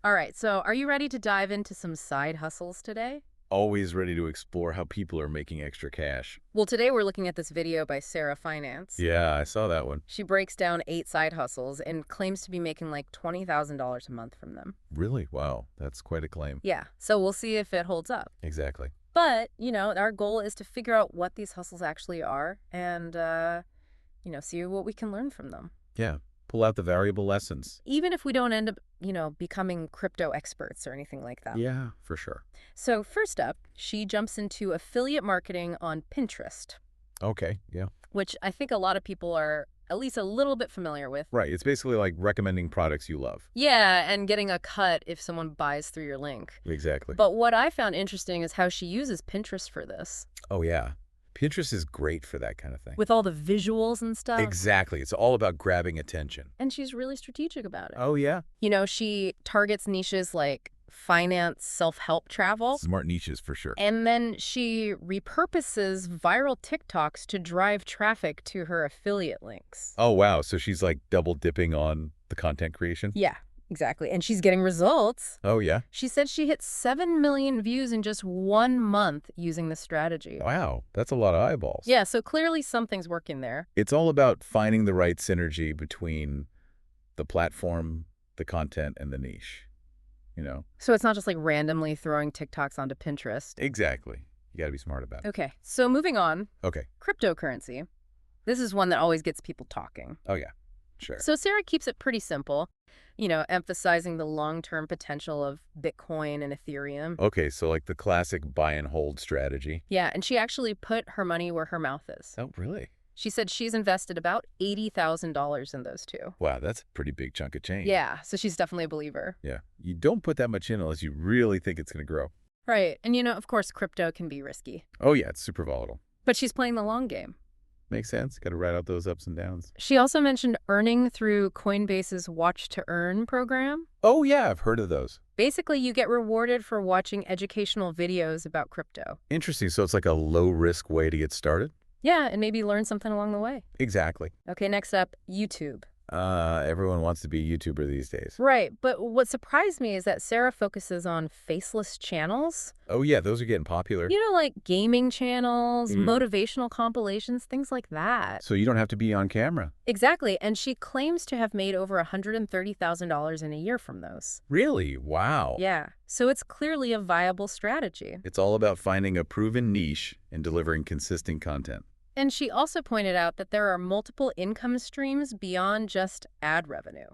All right, so are you ready to dive into some side hustles today? Always ready to explore how people are making extra cash. Well, today we're looking at this video by Sara Finance. Yeah, I saw that one. She breaks down 8 side hustles and claims to be making like $20,000 a month from them. Really? Wow, that's quite a claim. Yeah, so we'll see if it holds up. Exactly. But, our goal is to figure out what these hustles actually are and, see what we can learn from them. Yeah, pull out the variable lessons. Even if we don't end up, becoming crypto experts or anything like that. Yeah, for sure. So first up, she jumps into affiliate marketing on Pinterest, Okay, yeah. which I think a lot of people are at least a little bit familiar with. Right, it's basically like recommending products you love. Yeah, and getting a cut if someone buys through your link. Exactly. But what I found interesting is how she uses Pinterest for this, Oh, yeah. Pinterest is great for that kind of thing. with all the visuals and stuff. Exactly. It's all about grabbing attention. And she's really strategic about it. Oh, yeah? She targets niches like finance, self-help, travel. Smart niches for sure. And then she repurposes viral TikToks to drive traffic to her affiliate links. Oh, wow. So she's like double dipping on the content creation? Yeah, exactly. And she's getting results. Oh, yeah? She said she hit 7 million views in just 1 month using this strategy. Wow, that's a lot of eyeballs. Yeah, so clearly something's working there. It's all about finding the right synergy between the platform, the content, and the niche. So it's not just like randomly throwing TikToks onto Pinterest. Exactly. You got to be smart about it. Okay, so moving on, Okay. cryptocurrency. This is one that always gets people talking. Oh, yeah. Sure. So Sarah keeps it pretty simple, emphasizing the long-term potential of Bitcoin and Ethereum. Okay, so like the classic buy and hold strategy. Yeah, and she actually put her money where her mouth is. Oh, really? She said she's invested about $80,000 in those two. Wow, that's a pretty big chunk of change. Yeah, so she's definitely a believer. Yeah. You don't put that much in unless you really think it's going to grow. Right, and of course, crypto can be risky. Oh, yeah, it's super volatile. But she's playing the long game. Makes sense. Got to ride out those ups and downs. She also mentioned earning through Coinbase's Watch to Earn program. Oh, yeah, I've heard of those. Basically, you get rewarded for watching educational videos about crypto. Interesting. So it's like a low-risk way to get started? Yeah, and maybe learn something along the way. Exactly. Okay, next up, YouTube. Everyone wants to be a YouTuber these days. Right, but what surprised me is that Sarah focuses on faceless channels. Oh, yeah, those are getting popular. Like gaming channels, Mm. motivational compilations, things like that. So you don't have to be on camera. Exactly, and she claims to have made over $130,000 in a year from those. Really? Wow. Yeah, so it's clearly a viable strategy. It's all about finding a proven niche and delivering consistent content. And she also pointed out that there are multiple income streams beyond just ad revenue.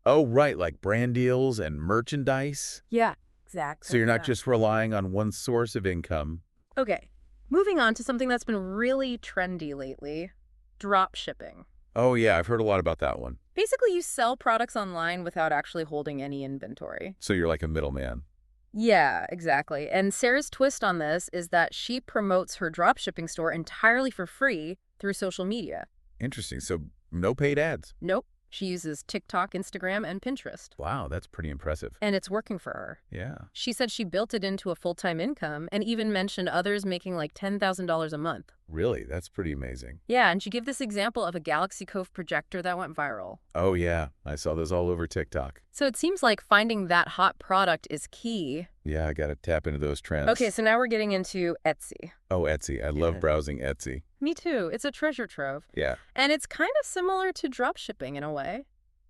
Oh, right, like brand deals and merchandise. Yeah, exactly. So you're not just relying on one source of income. Okay, moving on to something that's been really trendy lately, drop shipping. Oh, yeah, I've heard a lot about that one. Basically, you sell products online without actually holding any inventory. So you're like a middleman. Yeah, exactly. And Sarah's twist on this is that she promotes her dropshipping store entirely for free through social media. Interesting. So no paid ads. Nope. She uses TikTok, Instagram, and Pinterest. Wow, that's pretty impressive. And it's working for her. Yeah. She said she built it into a full-time income and even mentioned others making like $10,000 a month. Really? That's pretty amazing. Yeah, and she gave this example of a Galaxy Cove projector that went viral. Oh, yeah. I saw those all over TikTok. So it seems like finding that hot product is key. Yeah, I got to tap into those trends. Okay, so now we're getting into Etsy. Oh, Etsy. I love browsing Etsy. Me too. It's a treasure trove. Yeah. And it's kind of similar to dropshipping in a way.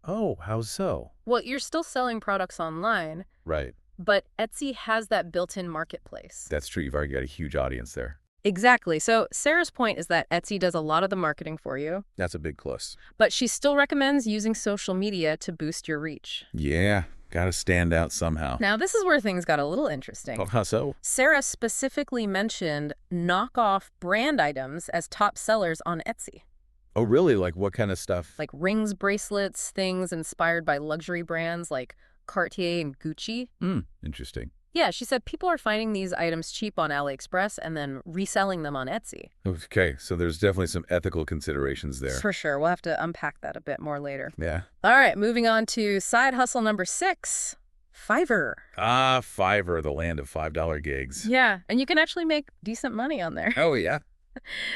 Oh, how so? Well, you're still selling products online, Right. but Etsy has that built-in marketplace. That's true. You've already got a huge audience there. Exactly. So Sarah's point is that Etsy does a lot of the marketing for you, That's a big plus. but she still recommends using social media to boost your reach. Yeah. Got to stand out somehow. Now, this is where things got a little interesting. Oh, how so? Sarah specifically mentioned knockoff brand items as top sellers on Etsy. Oh, really? Like what kind of stuff? Like rings, bracelets, things inspired by luxury brands like Cartier and Gucci. Interesting. Yeah, she said people are finding these items cheap on AliExpress and then reselling them on Etsy. Okay, so there's definitely some ethical considerations there. For sure. We'll have to unpack that a bit more later. Yeah. All right, moving on to side hustle number 6, Fiverr. Ah, Fiverr, the land of $5 gigs. Yeah, and you can actually make decent money on there. Oh, yeah.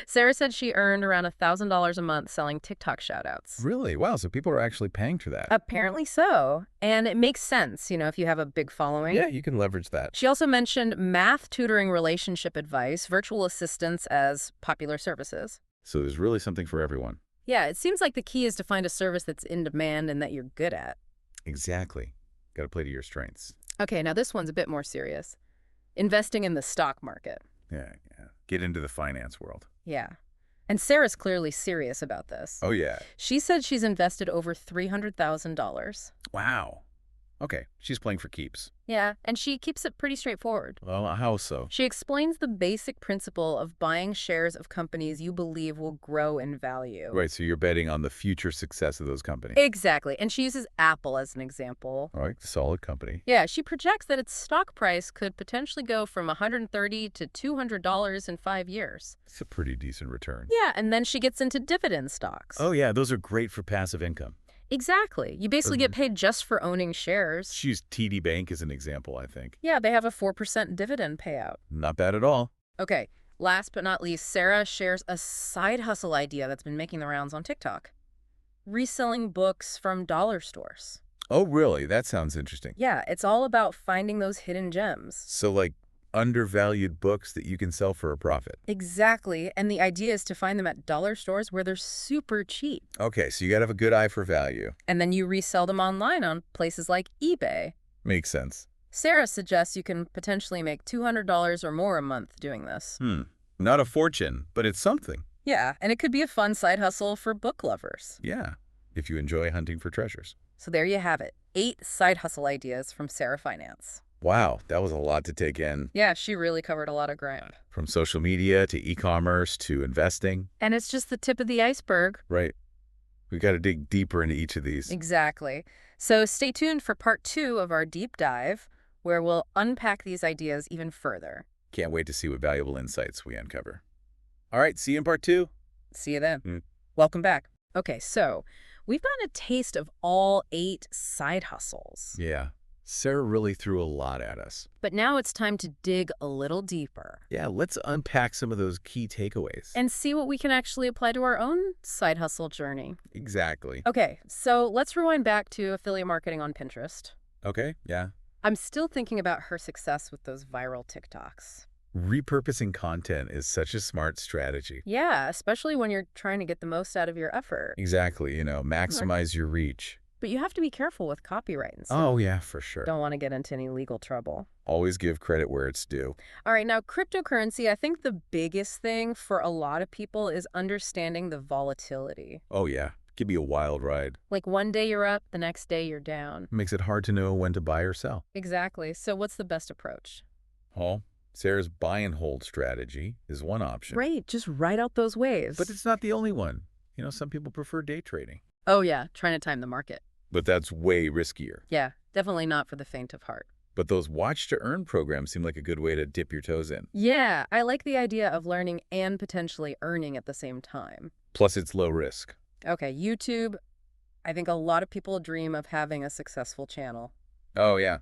Sarah said she earned around $1,000 a month selling TikTok shoutouts. Really? Wow, so people are actually paying for that. Apparently so. And it makes sense, if you have a big following. Yeah, you can leverage that. She also mentioned math tutoring, relationship advice, virtual assistants as popular services. So there's really something for everyone. Yeah, it seems like the key is to find a service that's in demand and that you're good at. Exactly. Got to play to your strengths. Okay, now this one's a bit more serious. Investing in the stock market. Yeah. Get into the finance world. Yeah. And Sarah's clearly serious about this. Oh, yeah. She said she's invested over $300,000. Wow. Okay, she's playing for keeps. Yeah, and she keeps it pretty straightforward. Well, how so? She explains the basic principle of buying shares of companies you believe will grow in value. Right, so you're betting on the future success of those companies. Exactly, and she uses Apple as an example. All right, solid company. Yeah, she projects that its stock price could potentially go from $130 to $200 in 5 years. It's a pretty decent return. Yeah, and then she gets into dividend stocks. Oh, yeah, those are great for passive income. Exactly. You basically get paid just for owning shares. She used TD Bank as an example, I think. Yeah, they have a 4% dividend payout. Not bad at all. Okay, last but not least, Sara shares a side hustle idea that's been making the rounds on TikTok. Reselling books from dollar stores. Oh, really? That sounds interesting. Yeah, it's all about finding those hidden gems. So, like, undervalued books that you can sell for a profit. Exactly, and the idea is to find them at dollar stores where they're super cheap. Okay, so you got to have a good eye for value. And then you resell them online on places like eBay. Makes sense. Sara suggests you can potentially make $200 or more a month doing this. Not a fortune, but it's something. Yeah, and it could be a fun side hustle for book lovers. Yeah, if you enjoy hunting for treasures. So there you have it, 8 side hustle ideas from Sara Finance. Wow, that was a lot to take in. Yeah, she really covered a lot of ground. From social media to e-commerce to investing. And it's just the tip of the iceberg. Right. We got to dig deeper into each of these. Exactly. So stay tuned for part 2 of our deep dive, where we'll unpack these ideas even further. Can't wait to see what valuable insights we uncover. All right, see you in part 2. See you then. Welcome back. Okay, so we've gotten a taste of all 8 side hustles. Yeah. Sara really threw a lot at us. But now it's time to dig a little deeper. Yeah, let's unpack some of those key takeaways. And see what we can actually apply to our own side hustle journey. Exactly. Okay, so let's rewind back to affiliate marketing on Pinterest. Okay, yeah. I'm still thinking about her success with those viral TikToks. Repurposing content is such a smart strategy. Yeah, especially when you're trying to get the most out of your effort. Exactly, maximize your reach. But you have to be careful with copyright and stuff. Oh, yeah, for sure. Don't want to get into any legal trouble. Always give credit where it's due. All right, now cryptocurrency, I think the biggest thing for a lot of people is understanding the volatility. Oh, yeah. It can be a wild ride. Like one day you're up, the next day you're down. Makes it hard to know when to buy or sell. Exactly. So what's the best approach? Well, Sarah's buy and hold strategy is one option. Right, just ride out those waves. But it's not the only one. Some people prefer day trading. Oh yeah, trying to time the market. But that's way riskier. Yeah, definitely not for the faint of heart. But those watch-to-earn programs seem like a good way to dip your toes in. Yeah, I like the idea of learning and potentially earning at the same time. Plus, it's low risk. Okay, YouTube. I think a lot of people dream of having a successful channel. Oh, yeah.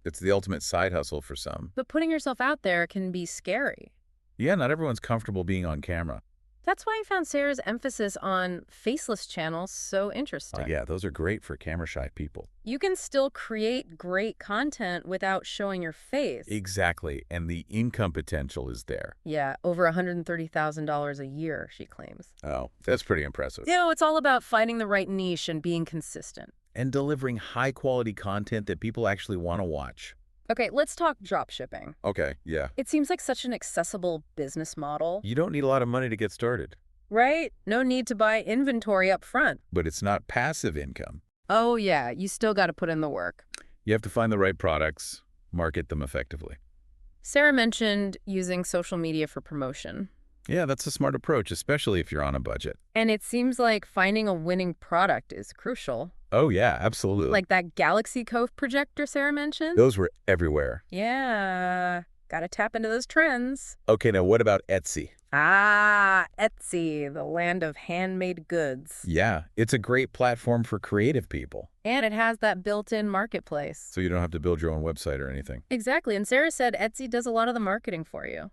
It's the ultimate side hustle for some. But putting yourself out there can be scary. Yeah, not everyone's comfortable being on camera. That's why I found Sarah's emphasis on faceless channels so interesting. Yeah, those are great for camera-shy people. You can still create great content without showing your face. Exactly, and the income potential is there. Yeah, over $130,000 a year, she claims. Oh, that's pretty impressive. It's all about finding the right niche and being consistent. And delivering high-quality content that people actually want to watch. Okay, let's talk dropshipping. Okay, yeah. It seems like such an accessible business model. You don't need a lot of money to get started. Right? No need to buy inventory up front. But it's not passive income. Oh yeah, you still got to put in the work. You have to find the right products, market them effectively. Sara mentioned using social media for promotion. Yeah, that's a smart approach, especially if you're on a budget. And it seems like finding a winning product is crucial. Oh, yeah, absolutely. Like that Galaxy Cove projector Sara mentioned? Those were everywhere. Yeah, gotta tap into those trends. Okay, now what about Etsy? Ah, Etsy, the land of handmade goods. Yeah, it's a great platform for creative people. And it has that built-in marketplace. So you don't have to build your own website or anything. Exactly, and Sara said Etsy does a lot of the marketing for you.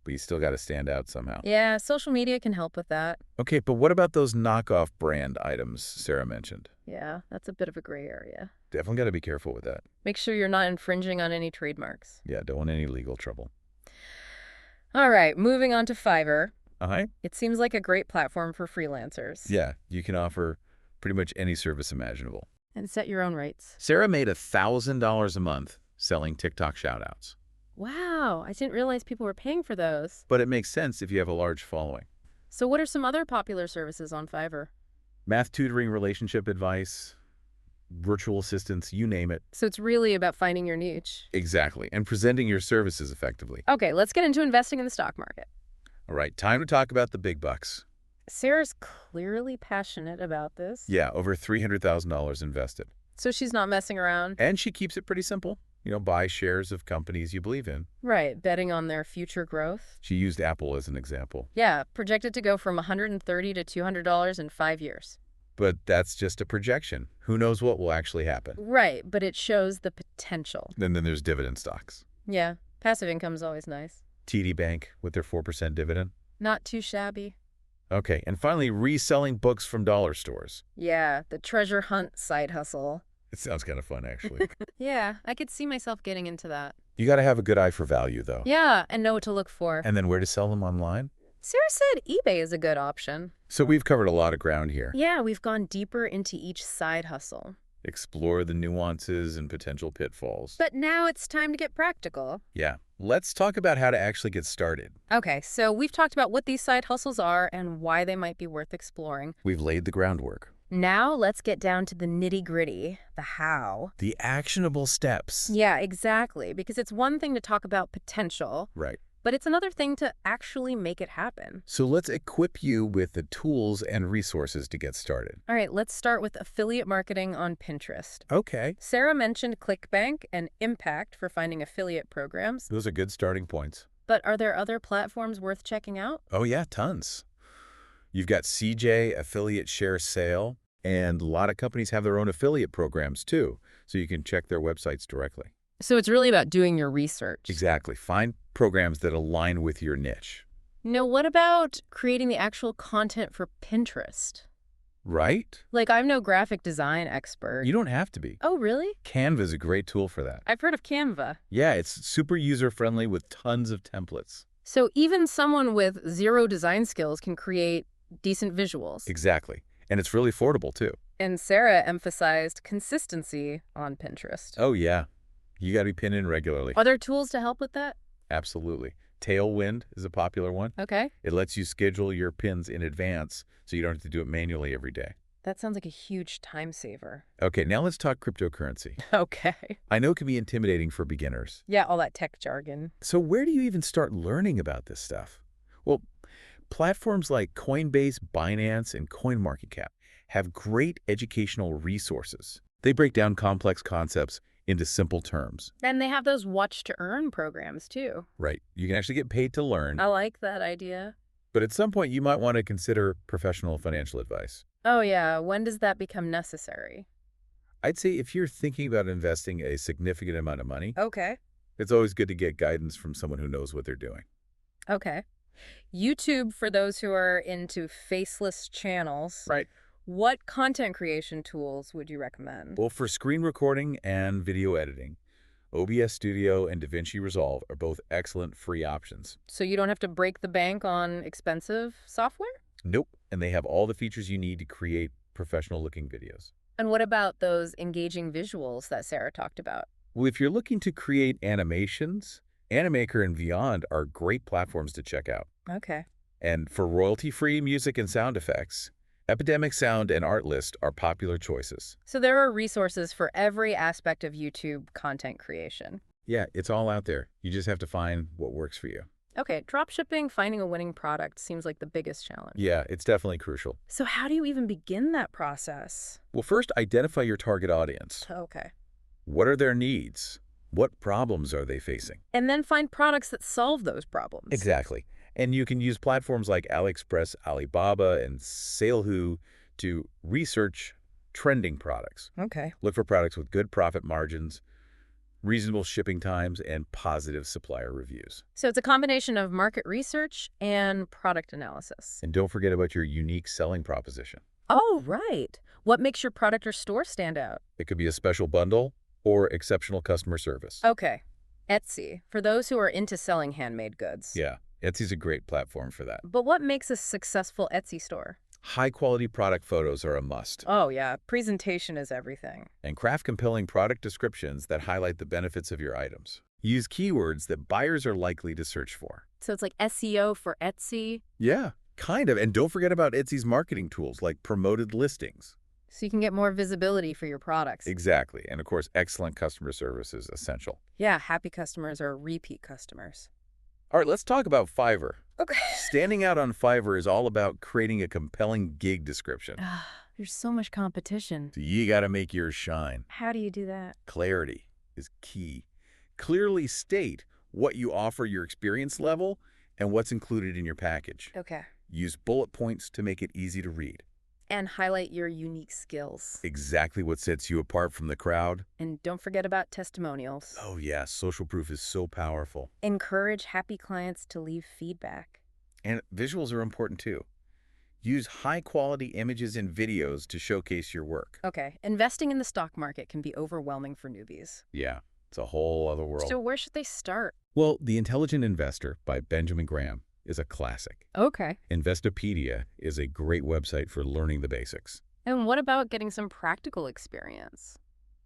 but you still got to stand out somehow. Yeah, social media can help with that. Okay, but what about those knockoff brand items Sarah mentioned? Yeah, that's a bit of a gray area. Definitely got to be careful with that. Make sure you're not infringing on any trademarks. Yeah, don't want any legal trouble. All right, moving on to Fiverr. Uh-huh. It seems like a great platform for freelancers. Yeah, you can offer pretty much any service imaginable. And set your own rates. Sarah made $1,000 a month selling TikTok shoutouts. Wow, I didn't realize people were paying for those. But it makes sense if you have a large following. So what are some other popular services on Fiverr? Math tutoring, relationship advice, virtual assistants, you name it. So it's really about finding your niche. Exactly, and presenting your services effectively. Okay, let's get into investing in the stock market. All right, time to talk about the big bucks. Sarah's clearly passionate about this. Yeah, over $300,000 invested. So she's not messing around. And she keeps it pretty simple. Buy shares of companies you believe in. Right, betting on their future growth. She used Apple as an example. Yeah, projected to go from $130 to $200 in 5 years. But that's just a projection. Who knows what will actually happen? Right, but it shows the potential. And then there's dividend stocks. Yeah, passive income is always nice. TD Bank with their 4% dividend. Not too shabby. Okay, and finally, reselling books from dollar stores. Yeah, the treasure hunt side hustle. It sounds kind of fun, actually. Yeah, I could see myself getting into that. You got to have a good eye for value, though. Yeah, and know what to look for. And then where to sell them online? Sarah said eBay is a good option. So we've covered a lot of ground here. Yeah, we've gone deeper into each side hustle. Explore the nuances and potential pitfalls. But now it's time to get practical. Yeah, let's talk about how to actually get started. Okay, so we've talked about what these side hustles are and why they might be worth exploring. We've laid the groundwork. Now let's get down to the nitty-gritty, the how. The actionable steps. Yeah, exactly, because it's one thing to talk about potential, Right. but it's another thing to actually make it happen. So let's equip you with the tools and resources to get started. All right, let's start with affiliate marketing on Pinterest. Okay. Sarah mentioned ClickBank and Impact for finding affiliate programs, Those are good starting points. but are there other platforms worth checking out? Oh, yeah, tons. You've got CJ, Affiliate Share Sale, and a lot of companies have their own affiliate programs, too, so you can check their websites directly. So it's really about doing your research. Exactly. Find programs that align with your niche. Now, what about creating the actual content for Pinterest? Right? Like, I'm no graphic design expert. You don't have to be. Oh, really? Canva is a great tool for that. I've heard of Canva. Yeah, it's super user-friendly with tons of templates. So even someone with zero design skills can create decent visuals. Exactly. And it's really affordable, too. And Sarah emphasized consistency on Pinterest. Oh, yeah. You got to be pinning regularly. Are there tools to help with that? Absolutely. Tailwind is a popular one. Okay. It lets you schedule your pins in advance so you don't have to do it manually every day. That sounds like a huge time saver. Okay, now let's talk cryptocurrency. Okay. I know it can be intimidating for beginners. Yeah, all that tech jargon. So where do you even start learning about this stuff? Well, platforms like Coinbase, Binance, and CoinMarketCap have great educational resources. They break down complex concepts into simple terms. And they have those watch to earn programs too. Right. You can actually get paid to learn, I like that idea. but at some point you might want to consider professional financial advice. Oh yeah, when does that become necessary? I'd say if you're thinking about investing a significant amount of money, Okay. it's always good to get guidance from someone who knows what they're doing. Okay. YouTube for those who are into faceless channels. Right. What content creation tools would you recommend? Well, for screen recording and video editing, OBS Studio and DaVinci Resolve are both excellent free options. So you don't have to break the bank on expensive software? Nope. And they have all the features you need to create professional-looking videos. And what about those engaging visuals that Sarah talked about? Well, if you're looking to create animations, Animaker and Beyond are great platforms to check out. Okay. And for royalty-free music and sound effects, Epidemic Sound and Artlist are popular choices. So there are resources for every aspect of YouTube content creation. Yeah, it's all out there. You just have to find what works for you. Okay, dropshipping, finding a winning product seems like the biggest challenge. Yeah, it's definitely crucial. So how do you even begin that process? Well, first, identify your target audience. Okay. What are their needs? What problems are they facing? And then find products that solve those problems. Exactly. And you can use platforms like AliExpress, Alibaba, and Salehu to research trending products. Okay. Look for products with good profit margins, reasonable shipping times, and positive supplier reviews. So it's a combination of market research and product analysis. And don't forget about your unique selling proposition. Oh, right. What makes your product or store stand out? It could be a special bundle or exceptional customer service. Okay. Etsy, for those who are into selling handmade goods. Yeah, Etsy's a great platform for that. But what makes a successful Etsy store? High-quality product photos are a must. Oh, yeah. Presentation is everything. And craft compelling product descriptions that highlight the benefits of your items. Use keywords that buyers are likely to search for. So it's like SEO for Etsy. Yeah, kind of. And don't forget about Etsy's marketing tools like promoted listings. So you can get more visibility for your products. Exactly. And of course, excellent customer service is essential. Yeah, happy customers are repeat customers. All right, let's talk about Fiverr. Okay. Standing out on Fiverr is all about creating a compelling gig description. There's so much competition. So you got to make yours shine. How do you do that? Clarity is key. Clearly state what you offer, your experience level, and what's included in your package. Okay. Use bullet points to make it easy to read. And highlight your unique skills. Exactly what sets you apart from the crowd. And don't forget about testimonials. Oh yeah, social proof is so powerful. Encourage happy clients to leave feedback. And visuals are important too. Use high-quality images and videos to showcase your work. Okay, investing in the stock market can be overwhelming for newbies. Yeah, it's a whole other world. So where should they start? Well, The Intelligent Investor by Benjamin Graham is a classic. Okay. Investopedia is a great website for learning the basics. And what about getting some practical experience?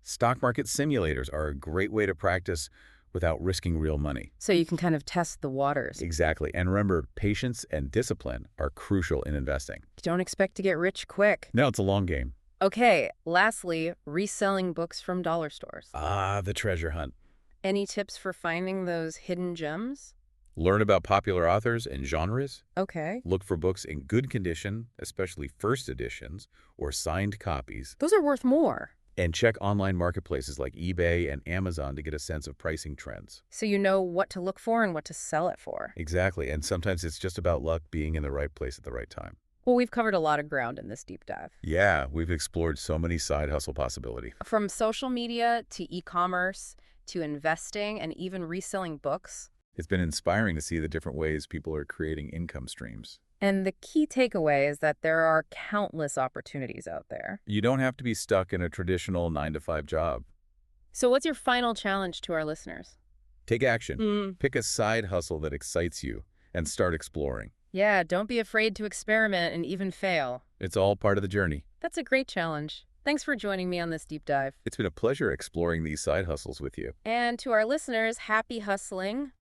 Stock market simulators are a great way to practice without risking real money. So you can kind of test the waters. Exactly. And remember, patience and discipline are crucial in investing. Don't expect to get rich quick. Now it's a long game. Okay, lastly, reselling books from dollar stores. The treasure hunt. Any tips for finding those hidden gems? Learn about popular authors and genres. Okay. Look for books in good condition, especially first editions or signed copies. Those are worth more. And check online marketplaces like eBay and Amazon to get a sense of pricing trends. So you know what to look for and what to sell it for. Exactly. And sometimes it's just about luck being in the right place at the right time. Well, we've covered a lot of ground in this deep dive. Yeah, we've explored so many side hustle possibilities. From social media to e-commerce to investing and even reselling books. It's been inspiring to see the different ways people are creating income streams. And the key takeaway is that there are countless opportunities out there. You don't have to be stuck in a traditional 9-to-5 job. So what's your final challenge to our listeners? Take action. Pick a side hustle that excites you and start exploring. Yeah, don't be afraid to experiment and even fail. It's all part of the journey. That's a great challenge. Thanks for joining me on this deep dive. It's been a pleasure exploring these side hustles with you. And to our listeners, happy hustling.